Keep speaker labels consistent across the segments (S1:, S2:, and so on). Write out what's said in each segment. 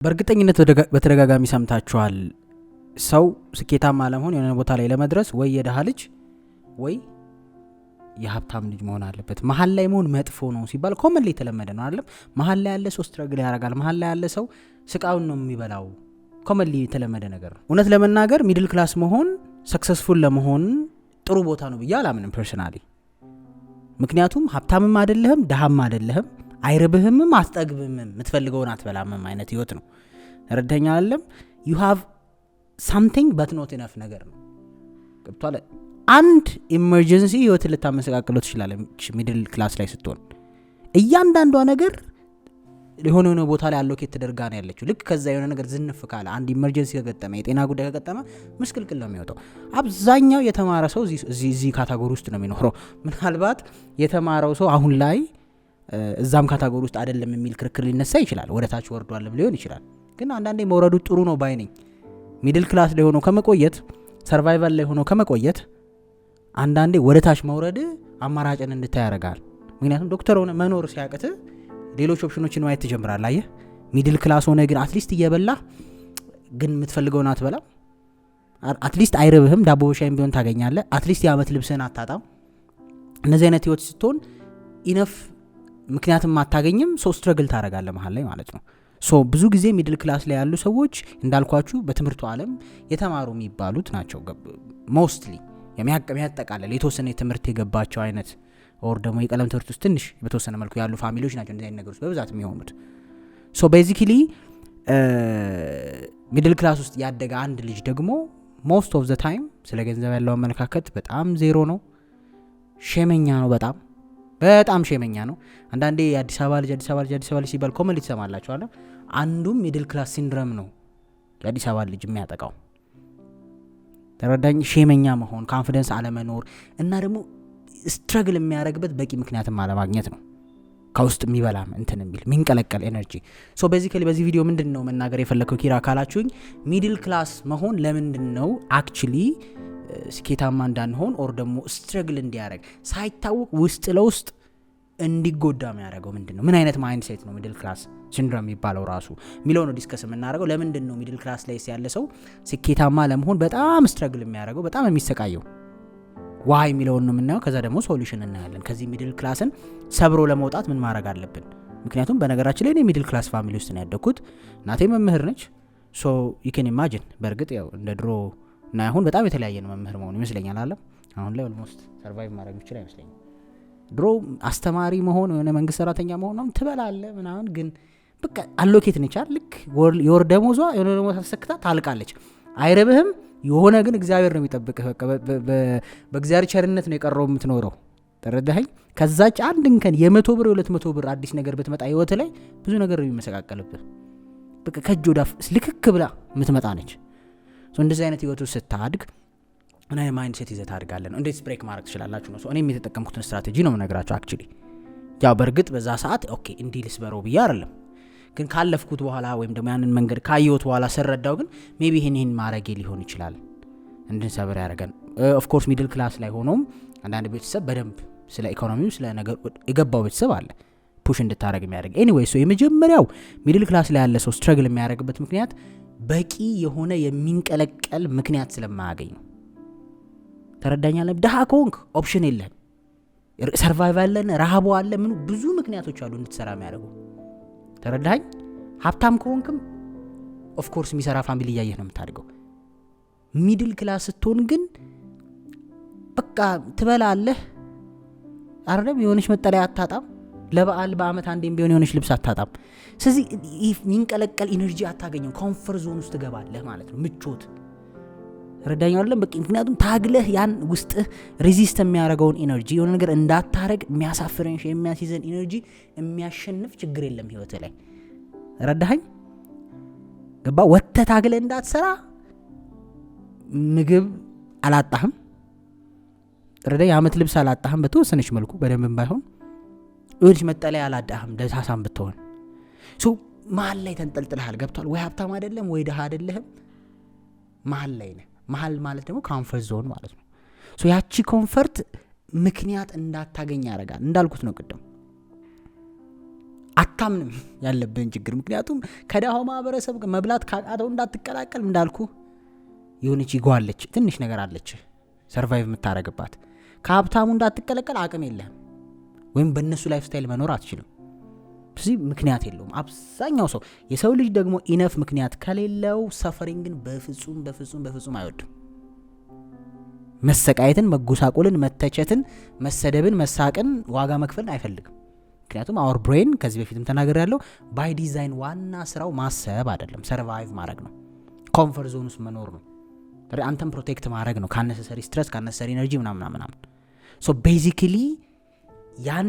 S1: በእርግጠኝነት በተደጋጋሚ ሰምታችኋል። ሰው ስኬታማ ለመሆን የሆነ ቦታ ላይ ለመድረስ ወይ የደሃ ልጅ ወይ የሀብታም ልጅ መሆን አለበት። መሀል ላይ መሆን መጥፎ ነው ሲባል ኮመንሊ የተለመደ ነው አይደለም? መሀል ላይ ያለ ሰው ስትረግል ያደርጋል። መሀል ላይ ያለ ሰው ስቃውን ነው የሚበላው። ኮመንሊ የተለመደ ነገር ነው። እውነት ለመናገር ሚድል ክላስ መሆን ሰክሰስፉል ለመሆን ጥሩ ቦታ ነው ብዬ አላምንም ፐርሰናሊ። ምክንያቱም ሀብታምም አይደለህም ደሃም አይደለህም፣ አይርብህምም አስጠግብህም፣ የምትፈልገውን አትበላምም አይነት ህይወት ነው። ረድተኛ አይደለም? you have something but not enough ነገር ነው። ገብቷል? አንድ ኢመርጀንሲ ህይወትን ልታመሰቃቅለው ትችላለች ሚድል ክላስ ላይ ስትሆን። እያንዳንዷ ነገር የሆነ ቦታ ላይ አሎኬት ተደርጋ ነው ያለችው። ልክ ከዛ የሆነ ነገር ዝንፍ ካለ አንድ ኢመርጀንሲ ከገጠመ የጤና ጉዳይ ከገጠመ ምስቅልቅል ነው የሚወጣው። አብዛኛው የተማረ ሰው እዚህ ካታጎሪ ውስጥ ነው የሚኖረው። ምናልባት የተማረው ሰው አሁን ላይ እዛም ካታጎሪ ውስጥ አይደለም የሚል ክርክር ሊነሳ ይችላል። ወደ ታች ወርዷልም ሊሆን ይችላል። ግን አንዳንዴ መውረዱ ጥሩ ነው ባይ ነኝ። ሚድል ክላስ ላይ ሆኖ ከመቆየት ሰርቫይቫል ላይ ሆኖ ከመቆየት አንዳንዴ ወደ ታች መውረድ አማራጭን እንድታይ ያደርጋል። ምክንያቱም ዶክተር ሆነ መኖር ሲያቅት ሌሎች ኦፕሽኖችን ማየት ትጀምራለህ። አየህ፣ ሚድል ክላስ ሆነ ግን አትሊስት እየበላህ ግን የምትፈልገውን አትበላም። አትሊስት አይርብህም፣ ዳቦ በሻይም ቢሆን ታገኛለህ። አትሊስት የዓመት ልብስህን አታጣም። እነዚህ አይነት ህይወት ስትሆን ኢነፍ ምክንያቱም አታገኝም። ሶ ስትረግል ታደርጋለህ መሀል ላይ ማለት ነው። ሶ ብዙ ጊዜ ሚድል ክላስ ላይ ያሉ ሰዎች እንዳልኳችሁ በትምህርቱ ዓለም የተማሩ የሚባሉት ናቸው። ሞስትሊ የሚያጠቃልል የተወሰነ ትምህርት የገባቸው አይነት ኦር ደግሞ የቀለም ትምህርት ውስጥ ትንሽ በተወሰነ መልኩ ያሉ ፋሚሊዎች ናቸው እንደዚህ አይነት ነገሮች በብዛት የሚሆኑት። ሶ ቤዚክሊ ሚድል ክላስ ውስጥ ያደገ አንድ ልጅ ደግሞ ሞስት ኦፍ ዘ ታይም ስለ ገንዘብ ያለው አመለካከት በጣም ዜሮ ነው። ሼመኛ ነው። በጣም ሼመኛ ነው። አንዳንዴ የአዲስ አበባ ልጅ ሲባል ኮመን ትሰማላችኋል። አንዱም ሚድል ክላስ ሲንድረም ነው የአዲስ አበባ ልጅ የሚያጠቃው። ተረዳኝ። ሼመኛ መሆን፣ ካንፊደንስ አለመኖር እና ደግሞ ስትረግል የሚያደርግበት በቂ ምክንያትም አለማግኘት ነው። ከውስጥ የሚበላም እንትን የሚል የሚንቀለቀል ኤነርጂ። ሶ ቤዚካሊ በዚህ ቪዲዮ ምንድን ነው መናገር የፈለግከው ኪራ ካላችሁኝ፣ ሚድል ክላስ መሆን ለምንድን ነው አክቹሊ ስኬታማ እንዳንሆን ኦር ደግሞ ስትረግል እንዲያደርግ ሳይታወቅ ውስጥ ለውስጥ እንዲጎዳ የሚያደርገው ምንድን ነው? ምን አይነት ማይንድ ሴት ነው ሚድል ክላስ ሲንድሮም የሚባለው ራሱ የሚለው ነው ዲስከስ የምናደርገው። ለምንድን ነው ሚድል ክላስ ላይ ያለ ሰው ስኬታማ ለመሆን በጣም ስትረግል የሚያደርገው፣ በጣም የሚሰቃየው ዋይ የሚለውን ነው የምናየው። ከዛ ደግሞ ሶሉሽን እናያለን። ከዚህ ሚድል ክላስን ሰብሮ ለመውጣት ምን ማድረግ አለብን? ምክንያቱም በነገራችን ላይ እኔ ሚድል ክላስ ፋሚሊ ውስጥ ነው ያደግኩት። እናቴ መምህር ነች። ሶ ዩ ካን ኢማጂን። በእርግጥ ያው እንደ ድሮ እና አሁን በጣም የተለያየ ነው መምህር መሆኑ ይመስለኛል አለ። አሁን ላይ ኦልሞስት ሰርቫይቭ ማድረግ ይችላል አይመስለኝም። ድሮ አስተማሪ መሆን የሆነ መንግስት ሰራተኛ መሆን ነው ትበላለህ ምናምን፣ ግን በቃ አሎኬት ነቻል። ልክ የወር ደሞዟ የሆነ ደሞዝ ተሰክታ ታልቃለች። አይረብህም የሆነ ግን እግዚአብሔር ነው የሚጠብቅህ። በቃ በእግዚአብሔር ቸርነት ነው የቀረው የምትኖረው። ተረዳኸኝ? ከዛች አንድ እንከን የ100 ብር የ200 ብር አዲስ ነገር ብትመጣ ህይወት ላይ ብዙ ነገር ነው የሚመሰቃቀልብህ። በቃ ከእጅ ወደ አፍ ልክክ ብላ የምትመጣ ነች። እንደዚህ አይነት ህይወቱ ስታድግ እና ማይንድ ሴት ይዘህ ታድጋለህ ነው። እንዴት ብሬክ ማድረግ ትችላላችሁ ነው። እኔም የተጠቀምኩትን ስትራቴጂ ነው የምነግራችሁ። አክቹሊ ያው በእርግጥ በዛ ሰዓት ኦኬ እንዲህ ልስበረው ብዬ አይደለም፣ ግን ካለፍኩት በኋላ ወይም ደግሞ ያንን መንገድ ካየሁት በኋላ ስረዳው ግን ሜቢ ይሄን ማድረጌ ሊሆን ይችላል እንድንሰብር ያደርገን። ኦፍ ኮርስ ሚድል ክላስ ላይ ሆኖም አንዳንድ ቤተሰብ በደንብ ስለ ኢኮኖሚው ስለ ነገር የገባው ቤተሰብ አለ ፑሽ እንድታደርግ የሚያደርግ። ኤኒዌይ ሶ የመጀመሪያው ሚድል ክላስ ላይ ያለ ሰው ስትረግል የሚያደርግበት ምክንያት በቂ የሆነ የሚንቀለቀል ምክንያት ስለማያገኝ ነው። ተረዳኛለህ? ደሃ ከሆንክ ኦፕሽን የለህም። ሰርቫይቫል አለ፣ ረሃቡ አለ፣ ምኑ ብዙ ምክንያቶች አሉ እንድትሰራ የሚያደርጉ። ተረዳኝ? ሀብታም ከሆንክም ኦፍ ኮርስ የሚሰራ ፋሚሊ እያየህ ነው የምታድገው። ሚድል ክላስ ስትሆን ግን በቃ ትበላለህ አይደለም፣ የሆነች መጠለያ አታጣም፣ ለበዓል በአመት አንዴም ቢሆን የሆነች ልብስ አታጣም። ስለዚህ የሚንቀለቀል ኢነርጂ አታገኘም። ኮንፈርት ዞን ውስጥ ትገባለህ ማለት ነው። ምቾት ረዳኛው በቃ ምክንያቱም ታግለህ ያን ውስጥህ ሬዚስት የሚያደርገውን ኢነርጂ የሆነ ነገር እንዳታረግ የሚያሳፍረን የሚያስይዘን ኢነርጂ የሚያሸንፍ ችግር የለም ህይወት ላይ። ረዳኸኝ? ገባ? ወጥተህ ታግለህ እንዳትሰራ ምግብ አላጣህም። ረዳ የዓመት ልብስ አላጣህም። በተወሰነች መልኩ በደንብም ባይሆን ወይስ መጠለያ አላጣህም። ደሳሳም ብትሆን ሶ መሀል ላይ ተንጠልጥልሃል። ገብቷል? ወይ ሀብታም አይደለም ወይ ደሃ አይደለህም፣ መሀል ላይ ነህ። መሀል ማለት ደግሞ ኮንፈርት ዞን ማለት ነው። ሶ ያቺ ኮንፈርት ምክንያት እንዳታገኝ ያደርጋል። እንዳልኩት ነው ቅድም አታምንም ያለብን ችግር። ምክንያቱም ከዳው ማህበረሰብ መብላት ካቃተው እንዳትቀላቀል እንዳልኩ የሆነች ይጓለች ትንሽ ነገር አለች ሰርቫይቭ የምታረግባት። ከሀብታሙ እንዳትቀላቀል አቅም የለህም ወይም በእነሱ ላይፍ ስታይል መኖር አትችልም። ስለዚህ ምክንያት የለውም አብዛኛው ሰው። የሰው ልጅ ደግሞ ኢነፍ ምክንያት ከሌለው ሰፈሪንግን በፍጹም አይወድም። መሰቃየትን፣ መጎሳቆልን፣ መተቸትን፣ መሰደብን፣ መሳቅን፣ ዋጋ መክፈልን አይፈልግም። ምክንያቱም አወር ብሬን ከዚህ በፊትም ተናገር ያለው ባይ ዲዛይን ዋና ስራው ማሰብ አይደለም፣ ሰርቫይቭ ማድረግ ነው። ኮምፎርት ዞን ውስጥ መኖር ነው። አንተም ፕሮቴክት ማድረግ ነው ከአነሰሰሪ ስትረስ ከአነሰሰሪ ኤነርጂ ምናምን። ሶ ቤዚክሊ ያን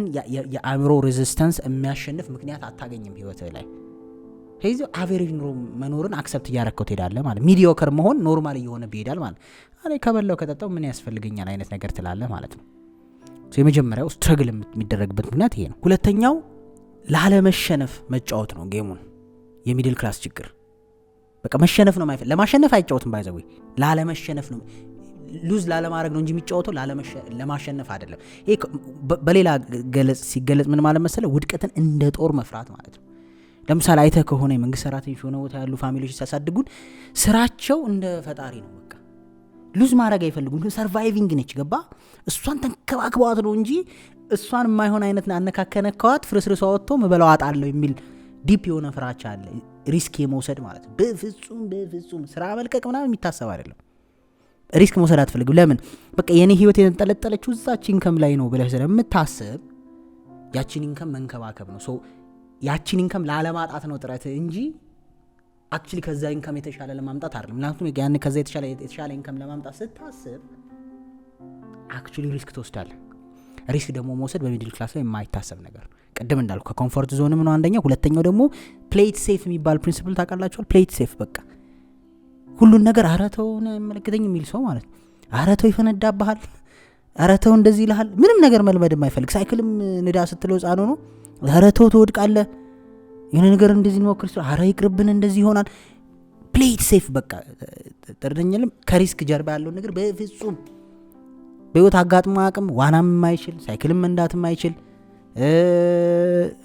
S1: የአእምሮ ሬዚስተንስ የሚያሸንፍ ምክንያት አታገኝም ህይወት ላይ። ስለዚህ አቨሬጅ ኑሮ መኖርን አክሰፕት እያረከው ትሄዳለህ ማለት። ሚዲዮከር መሆን ኖርማል እየሆነ ይሄዳል ማለት። አሬ ከበላው ከጠጣው ምን ያስፈልገኛል አይነት ነገር ትላለህ ማለት ነው። የመጀመሪያው ስትረግል የሚደረግበት ምክንያት ይሄ ነው። ሁለተኛው ላለመሸነፍ መጫወት ነው ጌሙን። የሚድል ክላስ ችግር በቃ መሸነፍ ነው ማይፈል። ለማሸነፍ አይጫወትም ባይዘው ላለመሸነፍ ነው ሉዝ ላለማድረግ ነው እንጂ የሚጫወተው ለማሸነፍ አይደለም። ይሄ በሌላ ገለጽ ሲገለጽ ምን ማለት መሰለ ውድቀትን እንደ ጦር መፍራት ማለት ነው። ለምሳሌ አይተህ ከሆነ የመንግስት ሰራተኞች ሆነ ቦታ ያሉ ፋሚሊዎች ሲያሳድጉን ስራቸው እንደ ፈጣሪ ነው። በቃ ሉዝ ማድረግ አይፈልጉም። ሰርቫይቪንግ ነች ገባ። እሷን ተንከባክቧት ነው እንጂ እሷን የማይሆን አይነት አነካከነካዋት ፍርስርሷ ወጥቶ መበላው አጣለው የሚል ዲፕ የሆነ ፍራቻ አለ። ሪስክ የመውሰድ ማለት ነው። በፍጹም ስራ መልቀቅ ምናምን የሚታሰብ አይደለም። ሪስክ መውሰድ አትፈልግም። ለምን? በቃ የኔ ህይወት የተንጠለጠለችው እዛች ኢንከም ላይ ነው ብለህ ስለምታስብ ያቺን ኢንከም መንከባከብ ነው። ሶ ያቺን ኢንከም ላለማጣት ነው ጥረት እንጂ አክቹሊ ከዛ ኢንከም የተሻለ ለማምጣት አይደለም። ምክንያቱም ያን ከዛ የተሻለ ኢንከም ለማምጣት ስታስብ አክቹሊ ሪስክ ትወስዳለህ። ሪስክ ደግሞ መውሰድ በሚድል ክላስ ላይ የማይታሰብ ነገር ነው። ቅድም እንዳልኩ ከኮምፎርት ዞን ነው አንደኛው። ሁለተኛው ደግሞ ፕሌይት ሴፍ የሚባል ፕሪንሲፕል ታውቃላችኋል? ፕሌይት ሴፍ በቃ ሁሉን ነገር አረተው ነው መልከተኝ የሚል ሰው ማለት ነው። አረተው ይፈነዳብሃል፣ አረተው እንደዚህ ይልሃል። ምንም ነገር መልመድ የማይፈልግ ሳይክልም ንዳ ስትለው ጻኖ ነው አረተው ትወድቃለህ። የሆነ ነገር እንደዚህ ነው ክርስቶ አረ ይቅርብን እንደዚህ ይሆናል። ፕሌይት ሴፍ በቃ ተረደኛለም። ከሪስክ ጀርባ ያለው ነገር በፍጹም በህይወት አጋጥሞ አቅም ዋናም የማይችል ሳይክልም መንዳት የማይችል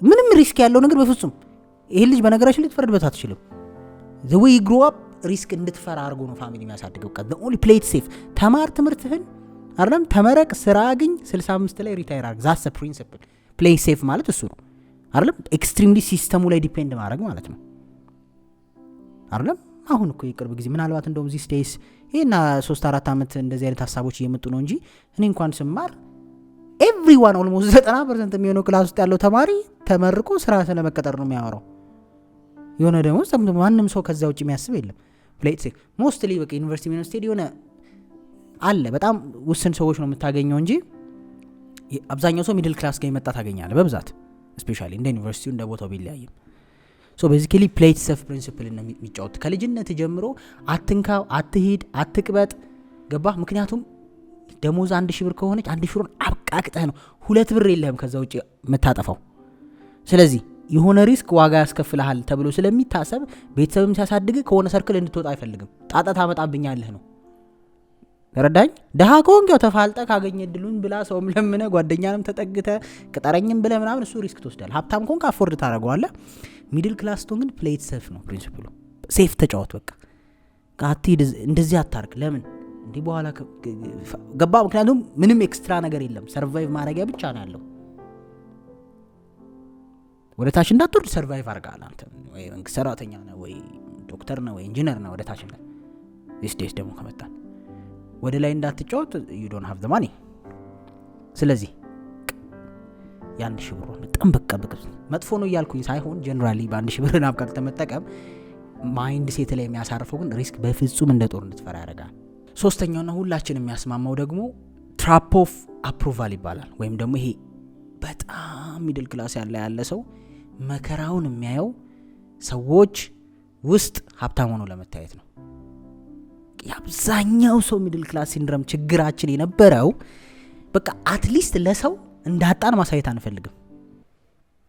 S1: ምንም ሪስክ ያለው ነገር በፍጹም ይሄ ልጅ በነገራችን ላይ ትፈርድበት አትችልም። the way you grow up ሪስክ እንድትፈራ አድርጎ ነው ፋሚሊ የሚያሳድገው። በቃ the only play it safe ተማር ትምህርትህን አይደለም ተመረቅ ስራ አግኝ 65 ላይ ሪታየር አድርግ። that's the principle play safe ማለት እሱ ነው አይደለም። ኤክስትሪምሊ ሲስተሙ ላይ ዲፔንድ ማድረግ ማለት ነው አይደለም። አሁን እኮ የቅርብ ጊዜ ምናልባት እንደውም ዚህ ስቴይስ ይሄና 3-4 አመት እንደዚህ አይነት ሀሳቦች እየመጡ ነው እንጂ እኔ እንኳን ስማር ኤቭሪዋን ኦልሞስት 90% የሚሆነው ክላስ ውስጥ ያለው ተማሪ ተመርቆ ስራ ስለመቀጠር ነው የሚያወራው። የሆነ ደግሞ ማንም ሰው ከዛ ውጭ የሚያስብ የለም። ፕሌት ሴፍ ሞስትሊ በቃ ዩኒቨርሲቲ የሆነ አለ በጣም ውስን ሰዎች ነው የምታገኘው እንጂ አብዛኛው ሰው ሚድል ክላስ ጋር ይመጣ ታገኛለህ በብዛት ስፔሻሊ እንደ ዩኒቨርሲቲው እንደ ቦታው ቢለያይም። ሶ ቤዚካሊ ፕሌት ሴፍ ፕሪንሲፕል ነው የሚጫወት ከልጅነት ጀምሮ። አትንካው፣ አትሂድ፣ አትቅበጥ ገባህ? ምክንያቱም ደሞዝ 1000 ብር ከሆነች 1000 ብርን አብቃቅጠህ ነው 2 ብር የለህም ከዛ ውጭ የምታጠፋው። ስለዚህ የሆነ ሪስክ ዋጋ ያስከፍልሃል ተብሎ ስለሚታሰብ ቤተሰብም ሲያሳድግ ከሆነ ሰርክል እንድትወጣ አይፈልግም። ጣጣ ታመጣብኛለህ ነው። ተረዳኝ? ደሃ ከሆንክ ያው ተፋልጠ ካገኘ እድሉን ብላ ሰውም ለምነ ጓደኛንም ተጠግተ ቅጠረኝም ብለ ምናምን እሱ ሪስክ ትወስዳለህ። ሀብታም ከሆንክ አፎርድ ታደርገዋለህ። ሚድል ክላስ ቶን ግን ፕሌት ሴፍ ነው ፕሪንሲፕሉ። ሴፍ ተጫወት በቃ አትሂድ፣ እንደዚህ አታርግ። ለምን እንዲህ በኋላ ገባ? ምክንያቱም ምንም ኤክስትራ ነገር የለም። ሰርቫይቭ ማድረጊያ ብቻ ነው ያለው። ወደ ታች እንዳትወርድ ሰርቫይቭ አድርጋል። አንተ ወይ መንግስት ሰራተኛ ነህ ወይ ዶክተር ነህ ወይ ኢንጂነር ነህ፣ ወደ ታች ነህ። ዲስ ዴይስ ደግሞ ከመጣን ወደ ላይ እንዳትጫወት you don't have the money። ስለዚህ ያን ሺህ ብር በጣም በቃ መጥፎ ነው እያልኩኝ ሳይሆን ጀነራሊ በአንድ ሺህ ብር ናብቃት ተመጠቀም ማይንድ ሴት ላይ የሚያሳርፈው ግን ሪስክ በፍጹም እንደ ጦር እንድትፈራ ያደርጋል። ሶስተኛውና ሁላችንም የሚያስማማው ደግሞ ትራፕ ኦፍ አፕሩቫል ይባላል። ወይም ደግሞ ይሄ በጣም ሚድል ክላስ ያለ ሰው መከራውን የሚያየው ሰዎች ውስጥ ሀብታም ሆኖ ለመታየት ነው። የአብዛኛው ሰው ሚድል ክላስ ሲንድሮም ችግራችን የነበረው በቃ አትሊስት ለሰው እንዳጣን ማሳየት አንፈልግም፣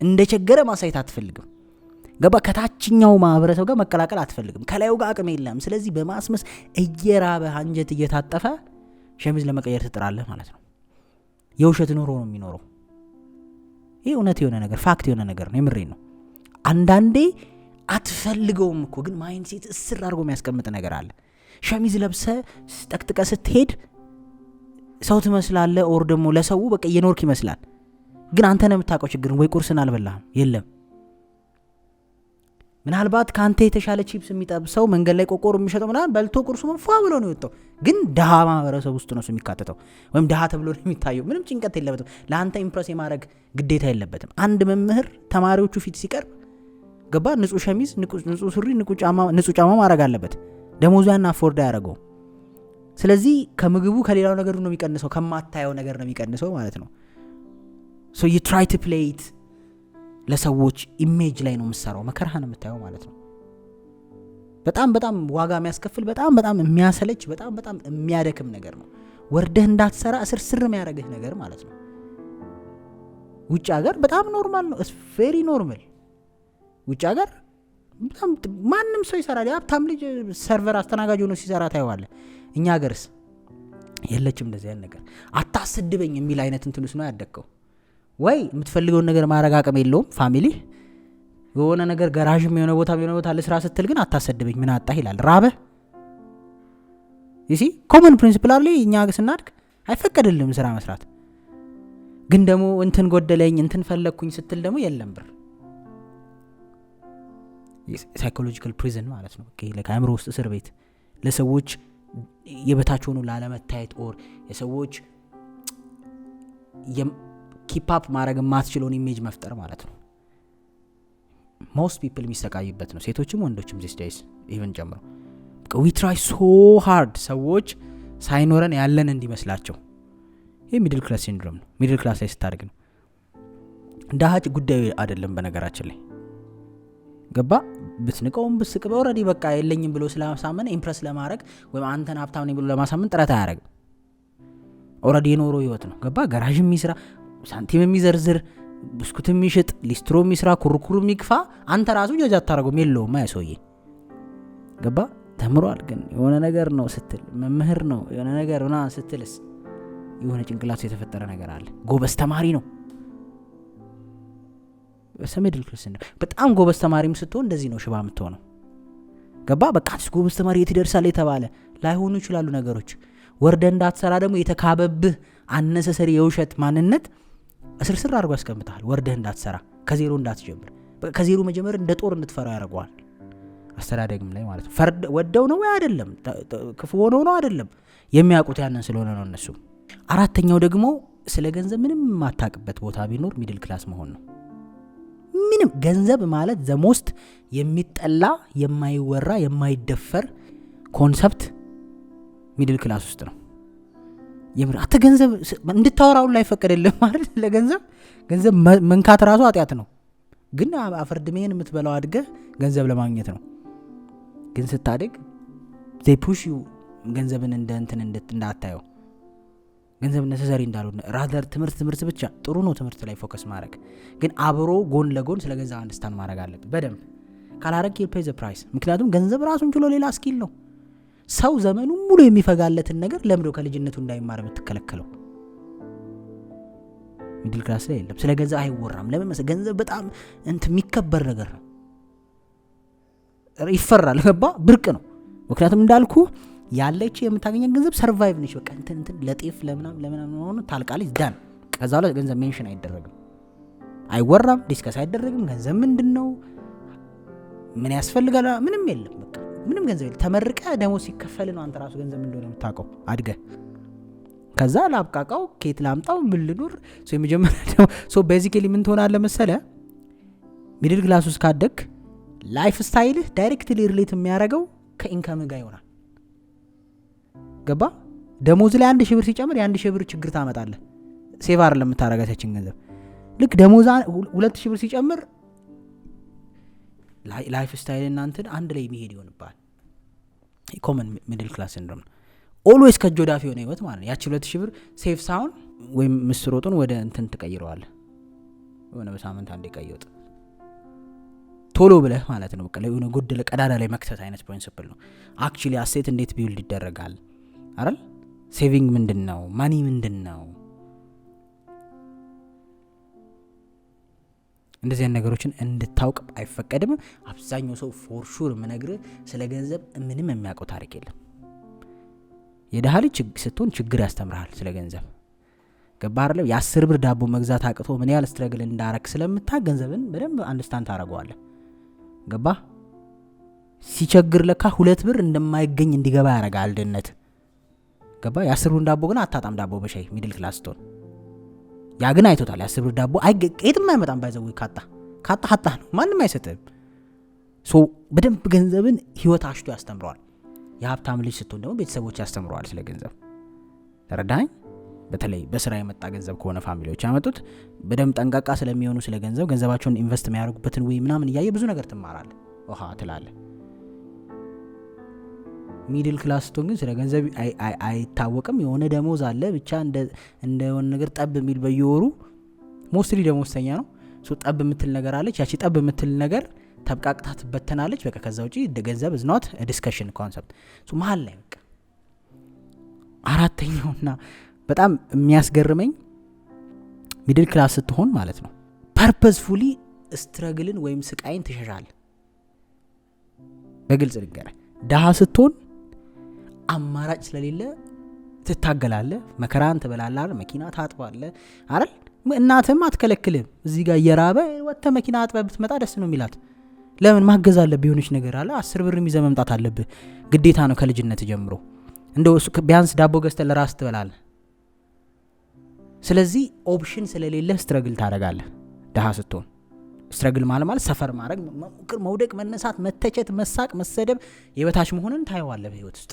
S1: እንደቸገረ ማሳየት አትፈልግም። ገባ? ከታችኛው ማህበረሰብ ጋር መቀላቀል አትፈልግም። ከላዩ ጋር አቅም የለም። ስለዚህ በማስመስ እየራበ አንጀት እየታጠፈ ሸሚዝ ለመቀየር ትጥራለህ ማለት ነው። የውሸት ኑሮ ነው የሚኖረው። ይሄ እውነት የሆነ ነገር ፋክት የሆነ ነገር ነው። የምሬን ነው። አንዳንዴ አትፈልገውም እኮ ግን ማይንድሴት እስር አድርጎ የሚያስቀምጥ ነገር አለ። ሸሚዝ ለብሰ ጠቅጥቀ ስትሄድ ሰው ትመስላለህ፣ ኦር ደግሞ ለሰው በቃ እየኖርክ ይመስላል። ግን አንተ ነው የምታውቀው ችግርን። ወይ ቁርስን አልበላህም የለም። ምናልባት ካንተ የተሻለ ቺፕስ የሚጠብሰው መንገድ ላይ ቆቆሮ የሚሸጠው ምናምን በልቶ ቁርሱ መንፋ ብሎ ነው የወጣው። ግን ድሃ ማህበረሰብ ውስጥ ነው የሚካተተው ወይም ድሃ ተብሎ ነው የሚታየው። ምንም ጭንቀት የለበትም። ለአንተ ኢምፕረስ የማድረግ ግዴታ የለበትም። አንድ መምህር ተማሪዎቹ ፊት ሲቀርብ ገባ ንጹህ ሸሚዝ፣ ንጹህ ሱሪ፣ ንጹህ ጫማ ማድረግ አለበት። ደሞዙ ያን አፎርድ ያደረገው። ስለዚህ ከምግቡ ከሌላው ነገር ነው የሚቀንሰው፣ ከማታየው ነገር ነው የሚቀንሰው ማለት ነው። so you try to play it ለሰዎች ኢሜጅ ላይ ነው የምትሰራው፣ መከራህን የምታየው ማለት ነው። በጣም በጣም ዋጋ የሚያስከፍል፣ በጣም በጣም የሚያሰለች፣ በጣም በጣም የሚያደክም ነገር ነው። ወርደህ እንዳትሰራ እስርስር የሚያደርግህ ነገር ማለት ነው። ውጭ ሀገር በጣም ኖርማል ነው። it's very normal። ውጭ ሀገር በጣም ማንም ሰው ይሰራል። ሀብታም ልጅ ሰርቨር አስተናጋጅ ሆኖ ሲሰራ ታየዋለህ። እኛ ሀገርስ የለችም እንደዚህ አይነት ነገር። አታስድበኝ የሚል አይነት እንትንስ ነው ያደከው። ወይ የምትፈልገውን ነገር ማድረግ አቅም የለውም ፋሚሊ። የሆነ ነገር ጋራዥም የሆነ ቦታ ለስራ ስትል ግን አታሰድበኝ ምን አጣህ ይላል። ራበህ ይሲ ኮመን ፕሪንሲፕል አለ። እኛ ስናድግ አይፈቀድልም ስራ መስራት። ግን ደግሞ እንትን ጎደለኝ እንትን ፈለግኩኝ ስትል ደግሞ የለም ብር። ሳይኮሎጂካል ፕሪዝን ማለት ነው። ለአእምሮ ውስጥ እስር ቤት፣ ለሰዎች የበታች ሆኖ ላለመታየት ኦር የሰዎች ኪፕ አፕ ማድረግ የማትችለውን ኢሜጅ መፍጠር ማለት ነው። ሞስት ፒፕል የሚሰቃዩበት ነው፣ ሴቶችም ወንዶችም ዚስ ዴይስ ኢቨን ጨምሮ። ዊ ትራይ ሶ ሃርድ ሰዎች ሳይኖረን ያለን እንዲመስላቸው። ይህ ሚድል ክላስ ሲንድሮም ነው። ሚድል ክላስ ላይ ስታድግ ነው። ዳሃጭ ጉዳዩ አይደለም በነገራችን ላይ ገባ። ብትንቀውም ብስቅ ኦልሬዲ በቃ የለኝም ብሎ ስለማሳመን ኢምፕረስ ለማድረግ ወይም አንተን ሀብታም ነኝ ብሎ ለማሳመን ጥረት አያደርግም። ኦልሬዲ የኖሮ ህይወት ነው ገባ። ጋራዥ የሚስራ፣ ሳንቲም የሚዘርዝር፣ ብስኩት የሚሽጥ፣ ሊስትሮ የሚስራ፣ ኩርኩር የሚግፋ አንተ ራሱ ጀጃ አታረጉም የለውም ያሰውዬ ገባ። ተምሯል ግን የሆነ ነገር ነው ስትል መምህር ነው የሆነ ነገር ሆና ስትልስ የሆነ ጭንቅላት የተፈጠረ ነገር አለ። ጎበዝ ተማሪ ነው በሰሜድል ክርስቲያን በጣም ጎበዝ ተማሪም ስትሆን እንደዚህ ነው ሽባ የምትሆነው ገባ። በቃ ጎበዝ ተማሪ የት ይደርሳል የተባለ ላይሆኑ ይችላሉ ነገሮች። ወርደ እንዳትሰራ ደግሞ የተካበብህ አነሰሰሪ የውሸት ማንነት እስርስር አድርጎ ያስቀምጣል። ወርደ እንዳትሰራ ከዜሮ እንዳትጀምር፣ ከዜሮ መጀመር እንደ ጦር እንድትፈራ ያደርገዋል። አስተዳደግም ላይ ማለት ነው። ፈርድ ወደው ነው አይደለም፣ ክፉ ሆነው ነው አይደለም፣ የሚያውቁት ያንን ስለሆነ ነው እነሱ። አራተኛው ደግሞ ስለ ገንዘብ ምንም የማታውቅበት ቦታ ቢኖር ሚድል ክላስ መሆን ነው። ምንም ገንዘብ ማለት ዘሞስት የሚጠላ የማይወራ የማይደፈር ኮንሰፕት ሚድል ክላስ ውስጥ ነው። የምራተ ገንዘብ እንድታወራው ላይ ፈቀደልህ ማለት ለገንዘብ ገንዘብ መንካት ራሱ ኃጢያት ነው። ግን አፈርድሜን የምትበላው አድገህ ገንዘብ ለማግኘት ነው። ግን ስታድግ they push you ገንዘብን እንደ እንትን እንዳታየው፣ ገንዘብ ነሰሰሪ እንዳልሆነ ራደር ትምህርት ብቻ ጥሩ ነው። ትምህርት ላይ ፎከስ ማድረግ ግን አብሮ ጎን ለጎን ስለ ገንዘብ አንደርስታንድ ማድረግ አለብህ በደንብ። ካላረክ you pay the price። ምክንያቱም ገንዘብ ራሱን ችሎ ሌላ ስኪል ነው። ሰው ዘመኑ ሙሉ የሚፈጋለትን ነገር ለምዶ ከልጅነቱ እንዳይማር የምትከለከለው ሚድል ክላስ ላይ የለም። ስለ ገንዘብ አይወራም። ለምን መሰለህ? ገንዘብ በጣም የሚከበር ነገር ነው። ይፈራል ገባ፣ ብርቅ ነው። ምክንያቱም እንዳልኩ ያለች የምታገኘው ገንዘብ ሰርቫይቭ ነች። በቃ እንትን ለጤፍ ለምናምን ሆኖ ታልቃለች ዳን። ከዛ ላይ ገንዘብ ሜንሽን አይደረግም፣ አይወራም፣ ዲስከስ አይደረግም። ገንዘብ ምንድነው? ምን ያስፈልጋል? ምንም የለም። በቃ ምንም ገንዘብ የለም። ተመርቀ ደሞዝ ሲከፈል ነው አንተ ራሱ ገንዘብ እንደሆነ የምታውቀው አድገ። ከዛ ላብቃቃው ኬት ላምጣው ምን ልኑር ሶ የመጀመሪያ ደግሞ ሶ ቤዚካሊ ምን ትሆናለህ መሰለህ? ሚድል ክላስ ውስጥ ካደግ ላይፍ ስታይልህ ዳይሬክትሊ ሪሌት የሚያደርገው ከኢንካም ጋር ይሆናል። ገባ? ደሞዝ ላይ 1000 ብር ሲጨምር የ1000 ብር ችግር ታመጣለህ። ሴቭ አይደለም የምታረጋታችን ገንዘብ። ልክ ደሞዝ 2000 ብር ሲጨምር ላይፍ ስታይል እናንተን አንድ ላይ የሚሄድ ይሆንባል። ኮመን ሚድል ክላስ ሲንድሮም ኦልዌይስ ከጆዳፍ የሆነ ህይወት ማለት ነው። ያቺ 2000 ብር ሴፍ ሳውን ወይም ምስሮጡን ወደ እንትን ትቀይረዋለህ። የሆነ በሳምንት አንዴ ቀይወጥ ቶሎ ብለህ ማለት ነው። በቃ ለሆነ ጎደለ ቀዳዳ ላይ መክተት አይነት ፕሪንሲፕል ነው። አክቹሊ አሴት እንዴት ቢውልድ ይደረጋል አይደል? ሴቪንግ ምንድነው? ማኒ ምንድነው? እንደዚህ አይነት ነገሮችን እንድታውቅ አይፈቀድም። አብዛኛው ሰው ፎር ሹር ምነግርህ ስለ ገንዘብ ምንም የሚያውቀው ታሪክ የለም። የደሃ ልጅ ስትሆን ችግር ያስተምርሃል ስለ ገንዘብ። ገባህ አይደል? የ10 ብር ዳቦ መግዛት አቅቶ ምን ያህል ስትረግል እንዳረክ ስለምታውቅ ገንዘብን በደንብ አንደርስታንድ ታደርገዋለህ። ገባህ? ሲቸግር ለካ 2 ብር እንደማይገኝ እንዲገባ ያደርጋል ድህነት። ገባህ? የ10 ብር ዳቦ ግን አታጣም። ዳቦ በሻይ ሚድል ክላስ ስትሆን ያ ግን አይቶታል። የ10 ብር ዳቦ የትም አይመጣም። ባይዘው ካጣ ነው ማንም አይሰጥም። ሶ በደንብ ገንዘብን ህይወት አሽቶ ያስተምረዋል። የሀብታም ልጅ ስትሆን ደግሞ ቤተሰቦች ያስተምረዋል ስለ ገንዘብ። ተረዳኝ? በተለይ በስራ የመጣ ገንዘብ ከሆነ ፋሚሊዎች ያመጡት በደንብ ጠንቃቃ ስለሚሆኑ ስለ ገንዘባቸውን ኢንቨስት የሚያደርጉበትን ወይ ምናምን እያየ ብዙ ነገር ትማራለህ። ኦሃ ትላለህ። ሚድል ክላስ ስትሆን ግን ስለ ገንዘብ አይታወቅም። የሆነ ደሞዝ አለ ብቻ እንደ የሆነ ነገር ጠብ የሚል በየወሩ ሞስትሊ ደሞዝተኛ ነው። ሶ ጠብ የምትል ነገር አለች። ያቺ ጠብ የምትል ነገር ተብቃቅታ ትበተናለች። በቃ ከዛ ውጪ ገንዘብ is not a discussion concept። ሶ መሀል ላይ በቃ አራተኛውና በጣም የሚያስገርመኝ ሚድል ክላስ ስትሆን ማለት ነው ፐርፐስፉሊ ስትረግልን ወይም ስቃይን ትሸሻለህ። በግልጽ ልንገርህ፣ ደሃ ስትሆን አማራጭ ስለሌለ ትታገላለህ፣ መከራን ትበላለህ፣ መኪና ታጥባለህ አይደል? እናትህም አትከለክልም። እዚህ ጋር እየራበ ወጥተህ መኪና አጥበህ ብትመጣ ደስ ነው የሚላት። ለምን? ማገዝ አለብህ። የሆነች ነገር አለ 10 ብር ይዘህ መምጣት አለብህ። ግዴታ ነው ከልጅነት ጀምሮ። እንደው ቢያንስ ዳቦ ገዝተህ ለራስህ ትበላለህ። ስለዚህ ኦፕሽን ስለሌለ ስትረግል ታደርጋለህ ደሃ ስትሆን። ስትረግል ማለት ሰፈር ማድረግ፣ መውደቅ፣ መነሳት፣ መተቸት፣ መሳቅ፣ መሰደብ፣ የበታች መሆንን ታየዋለህ በህይወት ውስጥ።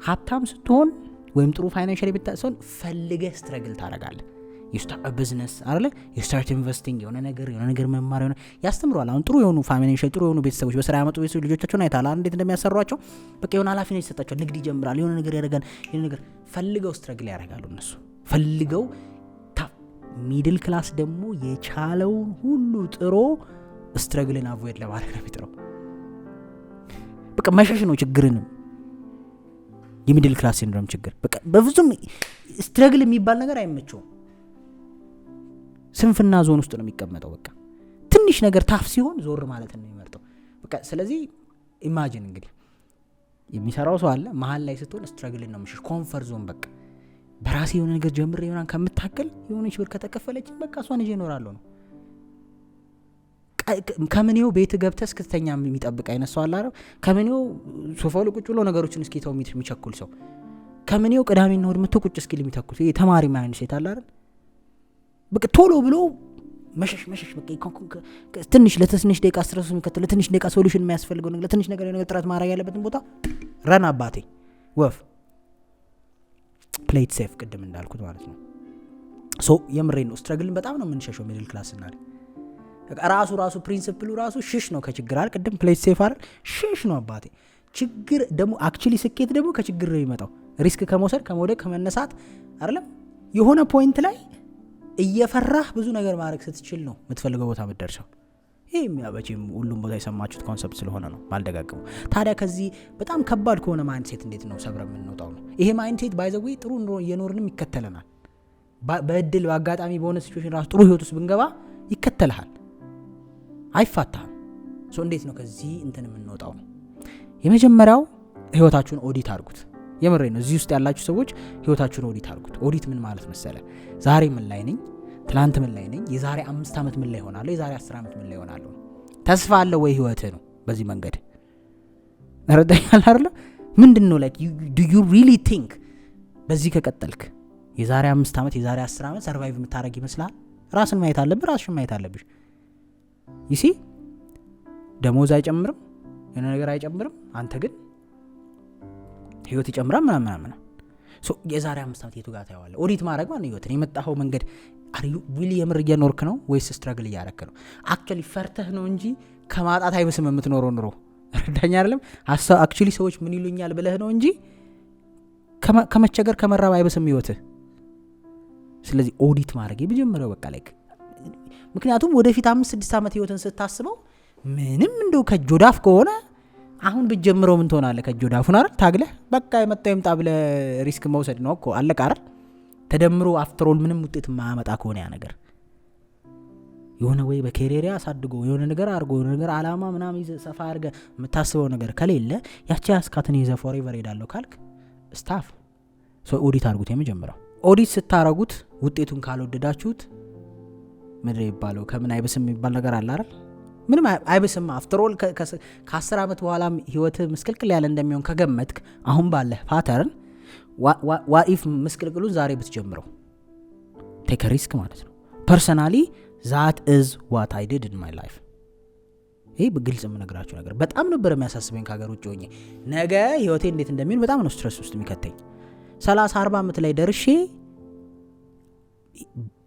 S1: ሀብታም ስትሆን ወይም ጥሩ ፋይናንሻሊ ብታሰውን ፈልገህ ስትረግል ታደርጋለህ። የስታርት ቢዝነስ አይደለ? የስታርት ኢንቨስቲንግ የሆነ ነገር መማር የሆነ ያስተምሯል። አሁን ጥሩ የሆኑ ፋይናንሻሊ ጥሩ የሆኑ ቤተሰቦች በስራ ያመጡ ቤተሰቦች ልጆቻቸውን አይታል እንዴት እንደሚያሰሯቸው። በቃ የሆነ ኃላፊነት ይሰጣቸዋል። ንግድ ይጀምራል፣ የሆነ ነገር ያደርጋል። የሆነ ነገር ፈልገው ስትረግል ያደርጋሉ እነሱ ፈልገው። ሚድል ክላስ ደግሞ የቻለውን ሁሉ ጥሮ ስትረግልን አቮይድ ለማድረግ ነው የሚጥረው። በቃ መሸሽ ነው ችግርንም። የሚድል ክላስ ሲንድሮም ችግር በቃ በፍጹም ስትረግል የሚባል ነገር አይመቸውም። ስንፍና ዞን ውስጥ ነው የሚቀመጠው። በቃ ትንሽ ነገር ታፍ ሲሆን ዞር ማለት ነው የሚመርጠው። በቃ ስለዚህ ኢማጂን እንግዲህ የሚሰራው ሰው አለ መሀል ላይ ስትሆን ስትረግልን ነው ምሽሽ ኮንፈርት ዞን። በቃ በራሴ የሆነ ነገር ጀምሬ የሆነን ከምታከል የሆነች ብር ከተከፈለች በቃ እሷን ይዤ እኖራለሁ ነው። ከምኔው ቤት ገብተህ እስክተኛ የሚጠብቅ አይነት ሰው አለ አይደል? ከምኔው ሶፋው ላይ ቁጭ ብሎ ነገሮችን እስኪተው የሚቸኩል ሰው፣ ከምኔው ቅዳሜና እሑድ መጥቶ ቁጭ እስኪል የሚተኩል ሰው፣ ተማሪ ማይሆን ሴት አለ አይደል? በቃ ቶሎ ብሎ መሸሽ በቃ ትንሽ ለትንሽ ደቂቃ ስትረስ የሚከተል ለትንሽ ደቂቃ ሶሉሽን የሚያስፈልገው ነገር ለትንሽ ነገር ጥረት ማድረግ ያለበትን ቦታ ረን አባቴ ወፍ ፕሌት ሴፍ ቅድም እንዳልኩት ማለት ነው። ሶ የምሬን ነው። ስትረግልን በጣም ነው የምንሸሸው ሚድል ክላስ እና ራሱ ፕሪንሲፕሉ ራሱ ሽሽ ነው ከችግር አይደል? ቅድም ፕሌት ሴፍ አይደል? ሽሽ ነው አባቴ። ችግር ደግሞ አክቹሊ ስኬት ደግሞ ከችግር ነው የሚመጣው። ሪስክ ከመውሰድ ከመውደቅ ከመነሳት አይደለም። የሆነ ፖይንት ላይ እየፈራህ ብዙ ነገር ማድረግ ስትችል ነው የምትፈልገው ቦታ የምትደርሰው። ይሄ የሚያበጪም ሁሉም ቦታ የሰማችሁት ኮንሰፕት ስለሆነ ነው ባልደጋግሙ። ታዲያ ከዚህ በጣም ከባድ ከሆነ ማይንድሴት እንዴት ነው ሰብረ የምንወጣው ነው? ይሄ ማይንድሴት ባይ ዘ ዌይ ጥሩ ኑሮ እየኖርንም ይከተለናል። በእድል በአጋጣሚ በሆነ ሲቹዌሽን ራሱ ጥሩ ህይወት ውስጥ ብንገባ ይከተልሃል፣ አይፋታህም። ሶ እንዴት ነው ከዚህ እንትን የምንወጣው ነው? የመጀመሪያው ህይወታችሁን ኦዲት አድርጉት። የምሬ ነው። እዚህ ውስጥ ያላችሁ ሰዎች ህይወታችሁን ኦዲት አድርጉት። ኦዲት ምን ማለት መሰለ? ዛሬ ምን ላይ ነኝ? ትላንት ምን ላይ ነኝ? የዛሬ 5 ዓመት ምን ላይ ሆናለሁ? የዛሬ 10 ዓመት ምን ላይ ሆናለሁ? ተስፋ አለ ወይ ህይወትህ ነው? በዚህ መንገድ ረዳኛል አይደል? ምንድነው ላይክ ዱ ዩ ሪሊ ቲንክ በዚህ ከቀጠልክ የዛሬ 5 ዓመት የዛሬ 10 ዓመት ሰርቫይቭ የምታደርግ ይመስላል? ራስን ማየት አለብህ፣ ራስሽን ማየት አለብሽ። ይሲ ደሞዝ አይጨምርም፣ የሆነ ነገር አይጨምርም፣ አንተ ግን ህይወት ይጨምራል ምናምን። ሶ የዛሬ 5 ዓመት የቱ ጋር ታየዋለህ? ኦዲት ማድረግ ማለት ህይወትን የመጣኸው መንገድ አር ዩ ሪሊ የምር እየኖርክ ነው ወይስ ስትራግል እያደረክ ነው? አክቹሊ ፈርተህ ነው እንጂ ከማጣት አይበስም የምትኖረው ኑሮ። ረዳኛ አይደለም አክቹሊ ሰዎች ምን ይሉኛል ብለህ ነው እንጂ ከመቸገር ከመራብ አይበስም ህይወትህ። ስለዚህ ኦዲት ማድረግ የመጀመሪያው በቃ ላይክ ምክንያቱም ወደፊት 5-6 ዓመት ህይወትን ስታስበው ምንም እንደው ከጆዳፍ ከሆነ አሁን ብትጀምረው ምን ትሆናለህ? ከጆዳፉን አይደል ታግለህ በቃ የመጣው ይምጣ ብለህ ሪስክ መውሰድ ነው እኮ አለቀ አይደል? ተደምሮ አፍተር ኦል ምንም ውጤት ማያመጣ ከሆነ ያ ነገር የሆነ ወይ በኬሪየር አሳድጎ የሆነ ነገር አድርጎ የሆነ ነገር አላማ ምናምን ይዘህ ሰፋ አድርገህ የምታስበው ነገር ከሌለ ያቺ ያስካትን ይዘህ ፎሬቨር ሄዳለሁ ካልክ ስታፍ ኦዲት አድርጉት። የመጀመሪያው ኦዲት ስታረጉት ውጤቱን ካልወደዳችሁት ምድር ይባለው ከምን አይብስም የሚባል ነገር አለ አይደል? ምንም አይብስም። አፍተሮል ከ10 ዓመት በኋላ ህይወት ምስቅልቅል ያለ እንደሚሆን ከገመትክ አሁን ባለ ፓተርን ዋኢፍ ምስቅልቅሉን ዛሬ ብትጀምረው ቴክ ሪስክ ማለት ነው። ፐርሰናሊ that is what I did in my life። ይሄ በግልጽ የምነግራችሁ ነገር በጣም ነበር የሚያሳስበኝ ከሀገር ውጭ ሆኜ ነገ ህይወቴ እንዴት እንደሚሆን በጣም ነው ስትረስ ውስጥ የሚከተኝ። 30-40 ዓመት ላይ ደርሼ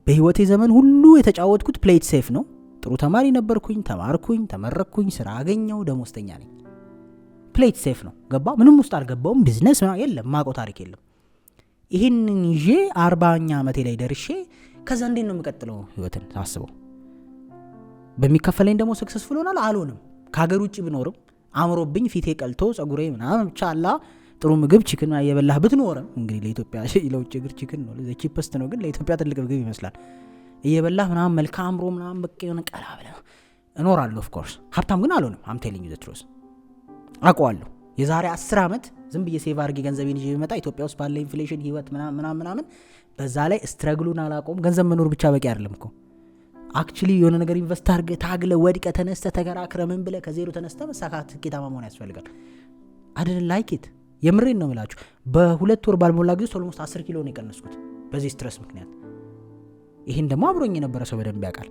S1: በህይወቴ ዘመን ሁሉ የተጫወትኩት ፕሌይት ሴፍ ነው። ጥሩ ተማሪ ነበርኩኝ፣ ተማርኩኝ፣ ተመረቅኩኝ፣ ስራ አገኘው፣ ደሞዝተኛ ነኝ። ፕሌይት ሴፍ ነው። ገባ ምንም ውስጥ አልገባውም። ቢዝነስ የለም፣ ማቆ ታሪክ የለም። ይህንን ይዤ 40ኛ ዓመቴ ላይ ደርሼ ከዛ እንዴት ነው የምቀጥለው ህይወትን ሳስበው? በሚከፈለኝ ደግሞ ሰክሰስፉል ሆናል አልሆንም። ከሀገር ውጭ ብኖርም አምሮብኝ ፊቴ ቀልቶ ጸጉሬ ምናምን ብቻ አላ ጥሩ ምግብ ቺክን እየበላህ ብትኖርም እንግዲህ ለኢትዮጵያ ለውጭ እግር ቺክን ነው ለቺፕስት ነው፣ ግን ለኢትዮጵያ ትልቅ ምግብ ይመስላል። እየበላህ ምናምን መልካ አምሮ ምናምን በቃ የሆነ ቀላ ብለህ እኖራለሁ። ኦፍ ኮርስ ሀብታም ግን አልሆንም። አም ቴሊንግ ዩ ዘ ትሩዝ አውቀዋለሁ። የዛሬ 10 ዓመት ዝም ብዬ ሴቭ አድርጌ ገንዘቤን ይዤ ብመጣ ኢትዮጵያ ውስጥ ባለ ኢንፍሌሽን ህይወት ምናምን በዛ ላይ ስትረግሉን አላቆም። ገንዘብ መኖር ብቻ በቂ አይደለም እኮ አክቹሊ የሆነ ነገር ኢንቨስት አድርገህ ታግለህ ወድቀህ ተነስተህ ተከራክረህ ምን ብለህ ከዜሮ ተነስተህ መሳካት ስኬታማ መሆን ያስፈልጋል። አይደል ላይክ ኢት የምሬን ነው የምላችሁ። በ2 ወር ባልሞላ ጊዜ ኦልሞስት 10 ኪሎ ነው የቀነስኩት በዚህ ስትረስ ምክንያት። ይሄን ደግሞ አብሮኝ የነበረ ሰው በደንብ ያውቃል።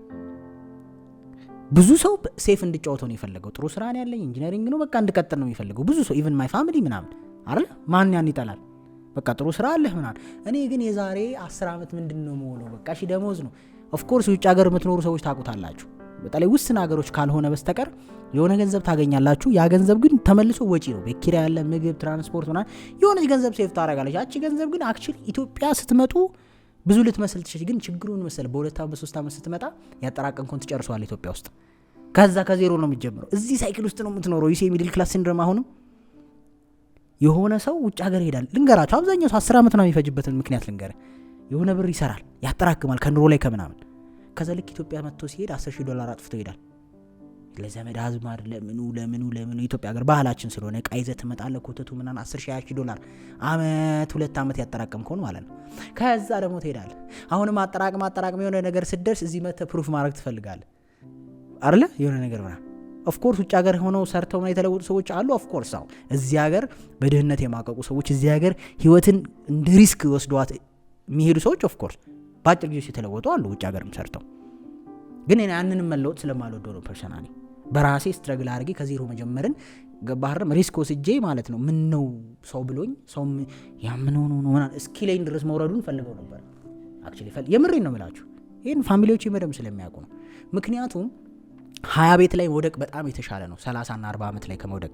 S1: ብዙ ሰው ሴፍ እንድጫወተው ነው የፈለገው። ጥሩ ስራ ነው ያለኝ ኢንጂነሪንግ ነው በቃ እንድቀጥል ነው የሚፈልገው ብዙ ሰው ኢቭን ማይ ፋሚሊ ምናምን አይደል። ማን ያን ይጠላል? በቃ ጥሩ ስራ አለህ ምናምን። እኔ ግን የዛሬ 10 ዓመት ምንድነው መሆነው በቃ እሺ ደሞዝ ነው። ኦፍ ኮርስ ውጭ ሀገር የምትኖሩ ሰዎች ታውቁታላችሁ። በተለይ ውስን ሀገሮች ካልሆነ በስተቀር የሆነ ገንዘብ ታገኛላችሁ። ያ ገንዘብ ግን ተመልሶ ወጪ ነው። ቤት ኪራይ ያለ፣ ምግብ፣ ትራንስፖርት ምናምን የሆነች ገንዘብ ሴፍ ታደርጋለች። ያቺ ገንዘብ ግን አክቹሊ ኢትዮጵያ ስትመጡ ብዙ ልትመስል ትችል፣ ግን ችግሩን መሰለ በ2 ዓመት በ3 ዓመት ስትመጣ ያጠራቀምከውን ትጨርሰዋለህ ኢትዮጵያ ውስጥ። ከዛ ከዜሮ ነው የሚጀምረው። እዚህ ሳይክል ውስጥ ነው የምትኖረው። ይሄ ሚድል ክላስ ሲንድሮም። አሁንም የሆነ ሰው ውጭ ሀገር ይሄዳል። ልንገራችሁ አብዛኛው ሰው 10 ዓመት ነው የሚፈጅበትን ምክንያት ልንገርህ። የሆነ ብር ይሰራል፣ ያጠራቅማል ከኑሮ ላይ ከምናምን። ከዛ ልክ ኢትዮጵያ መጥቶ ሲሄድ $10,000 አጥፍቶ ይሄዳል። ለዘመድ አዝማድ ለምኑ ኢትዮጵያ ሀገር ባህላችን ስለሆነ ዕቃ ይዘህ ትመጣለህ። ኮተቱ ምናምን $10,000 አመት 2 ዓመት ያጠራቀምከውን ማለት ነው። ከዛ ደግሞ ትሄዳለህ። አሁንም አጠራቅም የሆነ ነገር ስትደርስ እዚህ መጥተህ ፕሩፍ ማድረግ ትፈልጋለህ አይደለ? የሆነ ነገር ምናምን ኦፍ ኮርስ ውጭ ሀገር ሆነው ሰርተው እና የተለወጡ ሰዎች አሉ። ኦፍ ኮርስ አሁን እዚህ ሀገር በድህነት የማቀቁ ሰዎች፣ እዚህ ሀገር ህይወትን እንደ ሪስክ ወስዷት የሚሄዱ ሰዎች ኦፍ ኮርስ በአጭር ጊዜ የተለወጡ አሉ ውጭ ሀገርም ሰርተው። ግን እኔ ያንንም መለወጥ ስለማልወደው ነው ፐርሰናሊ በራሴ ስትረግል አድርጌ ከዜሮ መጀመርን ገባህርም ሪስክ ወስጄ ማለት ነው። ምን ነው ሰው ብሎኝ ሰው ያምነው ነው ምናምን እስኪለኝ ድረስ መውረዱን ፈልገው ነበር። አክቹሊ የምሬን ነው የምላችሁ። ይሄን ፋሚሊዎች መደም ስለሚያውቁ ነው። ምክንያቱም 20 ቤት ላይ መውደቅ በጣም የተሻለ ነው 30 እና 40 ዓመት ላይ ከመውደቅ።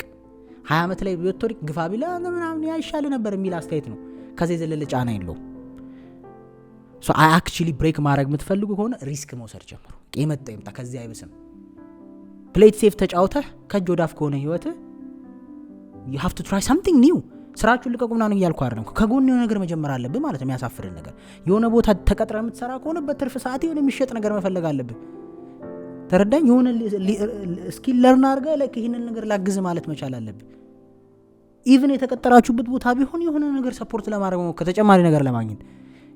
S1: 20 ዓመት ላይ ቢወጥሪክ ግፋ ቢላ ምናምን ያይሻል ነበር የሚል አስተያየት ነው። ከዚህ ዘለለ ጫና የለውም። ሶ አይ አክቹሊ ብሬክ ማድረግ የምትፈልጉ ከሆነ ሪስክ መውሰድ ጀምሩ። የመጣ ይምጣ ከዚህ አይብስም። ፕሌት ሴፍ ተጫውተህ ከእጅ ወዳፍ ከሆነ ህይወት you have to try something new። ስራችሁን ልቀቁ ምናምን እያልኩ አይደለም። ከጎን የሆነ ነገር መጀመር አለብህ ማለት ነው። የሚያሳፍርን ነገር የሆነ ቦታ ተቀጥረ የምትሰራ ከሆነ በትርፍ ሰዓት የሆነ የሚሸጥ ነገር መፈለግ አለብህ። ተረዳኝ። የሆነ ስኪል ለርን አድርገህ ለክ ይሄንን ነገር ላግዝ ማለት መቻል አለብህ። ኢቭን የተቀጠራችሁበት ቦታ ቢሆን የሆነ ነገር ሰፖርት ለማድረግ ነው ከተጨማሪ ነገር ለማግኘት።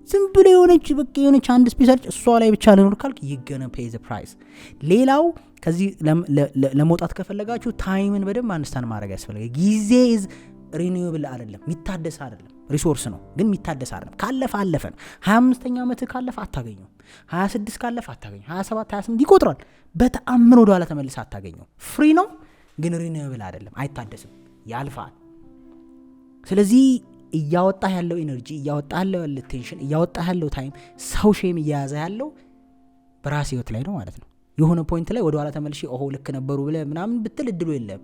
S1: ዝም ብሎ የሆነች አንድ ስፔሻል እሷ ላይ ብቻ ለኖር ካልክ ይገነ ፔይ ዘ ፕራይስ። ሌላው ከዚህ ለመውጣት ከፈለጋችሁ ታይምን በደንብ አንስታን ማድረግ ያስፈልጋል። ጊዜ ኢዝ ሪኒዩብል አይደለም፣ የሚታደስ አይደለም። ሪሶርስ ነው ግን የሚታደስ አይደለም። ካለፈ አለፈ ነው። 25ኛ ዓመት ካለፈ አታገኘው። 26 ካለፈ አታገኘው። 27 28 ይቆጥራል። በተአምር ወደ ኋላ ተመልሰህ አታገኘው። ፍሪ ነው ግን ሪኒዩብል አይደለም፣ አይታደስም፣ ያልፋል። ስለዚህ እያወጣህ ያለው ኢነርጂ፣ እያወጣህ ያለው ቴንሽን፣ እያወጣህ ያለው ታይም፣ ሰው ሼም እያያዘ ያለው በራስ ህይወት ላይ ነው ማለት ነው። የሆነ ፖይንት ላይ ወደ ኋላ ተመልሼ ልክ ነበሩ ብለህ ምናምን ብትል እድሉ የለም።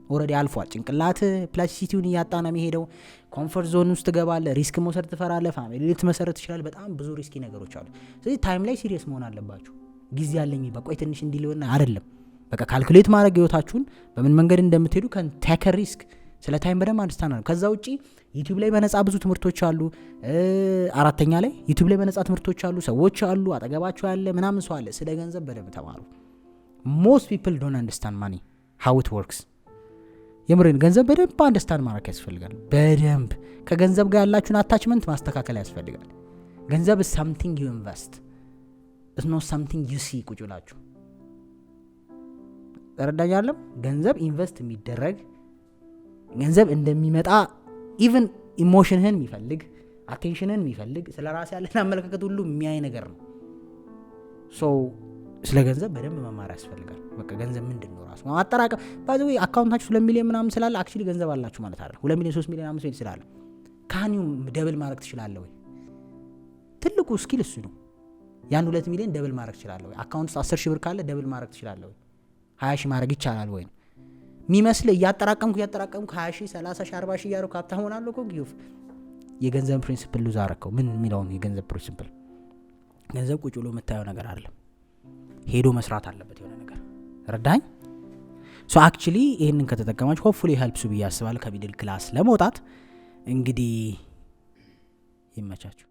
S1: ኦልሬዲ አልፏል። ጭንቅላት ፕላስቲሲቲውን እያጣ ነው የሚሄደው። ኮንፈርት ዞን ውስጥ ትገባለህ። ሪስክ መውሰድ ትፈራለህ። ፋሚሊ ልትመሰረት ትችላለህ። በጣም ብዙ ሪስኪ ነገሮች አሉ። ስለዚህ ታይም ላይ ሲሪየስ መሆን አለባችሁ። ጊዜ ያለኝ በቆይ ትንሽ እንዲልሆን አይደለም። በቃ ካልኩሌት ማድረግ ህይወታችሁን በምን መንገድ እንደምትሄዱ ቴክ ሪስክ ስለ ታይም በደንብ አንደርስታንድ ነው። ከዛ ውጪ ዩቲዩብ ላይ በነፃ ብዙ ትምህርቶች አሉ። አራተኛ ላይ ዩቲዩብ ላይ በነፃ ትምህርቶች አሉ፣ ሰዎች አሉ፣ አጠገባቸው ያለ ምናምን ሰው አለ። ስለ ገንዘብ በደንብ ተማሩ። ሞስት ፒፕል ዶንት አንደርስታንድ ማኒ ሃው ኢት ወርክስ። የምሬን ገንዘብ በደንብ አንደርስታንድ ማድረግ ያስፈልጋል። በደንብ ከገንዘብ ጋር ያላችሁን አታችመንት ማስተካከል ያስፈልጋል። ገንዘብ is something you invest, it's not something you see ቁጭ ብላችሁ ተረዳኛለም። ገንዘብ ኢንቨስት የሚደረግ ገንዘብ እንደሚመጣ ኢቭን ኢሞሽንህን የሚፈልግ አቴንሽንህን የሚፈልግ ስለ ራስ ያለን አመለካከት ሁሉ የሚያይ ነገር ነው። ሶ ስለ ገንዘብ በደንብ መማር ያስፈልጋል። በቃ ገንዘብ ምንድነው ራሱ ማጠራቀም ባይ ዘ ዌይ አካውንታችሁ 2 ሚሊዮን ምናምን ስላለ አክቹሊ ገንዘብ አላችሁ ማለት አይደል። 2 ሚሊዮን 3 ሚሊዮን 5 ሚሊዮን ስላለ ካኒው ደብል ማድረግ ትችላለህ ወይ? ትልቁ ስኪል እሱ ነው። ያን 2 ሚሊዮን ደብል ማድረግ ትችላለህ ወይ? አካውንት 10 ሺህ ብር ካለ ደብል ማድረግ ትችላለህ ወይ? 20 ሺህ ማድረግ ይቻላል ወይ? የሚመስልህ እያጠራቀምኩ 20 ሺህ 30 ሺህ 40 ሺህ ያረኩ ሀብታም ሆናለሁ እኮ ጊዮፍ የገንዘብ ፕሪንሲፕል ሉዝ አረከው። ምን የሚለው ነው የገንዘብ ፕሪንሲፕል? ገንዘብ ቁጭ ብሎ የምታየው ነገር አለ፣ ሄዶ መስራት አለበት የሆነ ነገር። ረዳኝ። ሶ አክቹሊ ይሄንን ከተጠቀማችሁ ሆፕፉሊ ሄልፕስ ብዬ አስባለሁ ከሚድል ክላስ ለመውጣት። እንግዲህ ይመቻችሁ።